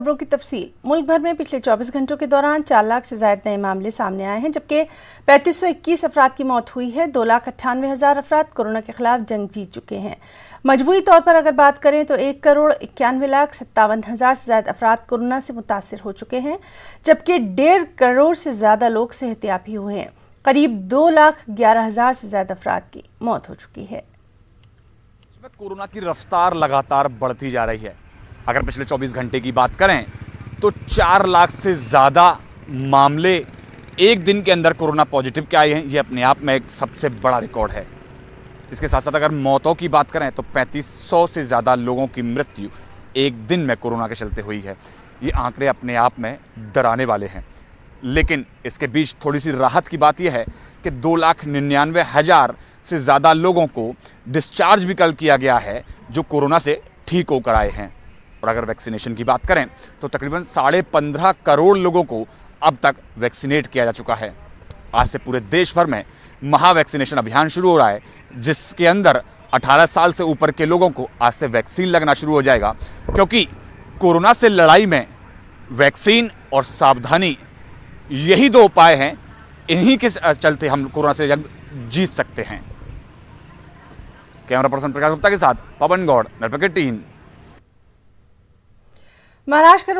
खबरों की तफसील। मुल्क भर में पिछले 24 घंटों के दौरान 4 लाख से ज्यादा नए मामले सामने आए हैं, जबकि 3521 अफराद की मौत हुई है। 2,98,000 अफराद कोरोना के खिलाफ जंग जीत चुके हैं। मजमूई तौर पर अगर बात करें तो 1,91,57,000 से ज्यादा अफराद कोरोना से मुतासर हो चुके हैं, जबकि 1.5 करोड़ से ज्यादा लोग सेहतियाबी हुए हैं। करीब 2,11,000 से ज्यादा अफराद की मौत हो चुकी है। कोरोना की रफ्तार लगातार बढ़ती जा रही है। अगर पिछले 24 घंटे की बात करें तो 4 लाख से ज़्यादा मामले एक दिन के अंदर कोरोना पॉजिटिव के आए हैं। ये अपने आप में एक सबसे बड़ा रिकॉर्ड है। इसके साथ साथ अगर मौतों की बात करें तो 3500 से ज़्यादा लोगों की मृत्यु एक दिन में कोरोना के चलते हुई है। ये आंकड़े अपने आप में डराने वाले हैं, लेकिन इसके बीच थोड़ी सी राहत की बात यह है कि 2,99,000 से ज़्यादा लोगों को डिस्चार्ज भी कल किया गया है, जो कोरोना से ठीक होकर आए हैं। और अगर वैक्सीनेशन की बात करें तो तकरीबन 15.5 करोड़ लोगों को अब तक वैक्सीनेट किया जा चुका है। आज से पूरे देश भर में महा वैक्सीनेशन अभियान शुरू हो रहा है, जिसके अंदर 18 साल से ऊपर के लोगों को आज से वैक्सीन लगना शुरू हो जाएगा, क्योंकि कोरोना से लड़ाई में वैक्सीन और सावधानी यही दो उपाय हैं। इन्हीं के चलते हम कोरोना से जंग जीत सकते हैं। कैमरा पर्सन प्रकाश गुप्ता के साथ पवन गौड़, नेटवर्क 18। महाराष्ट्र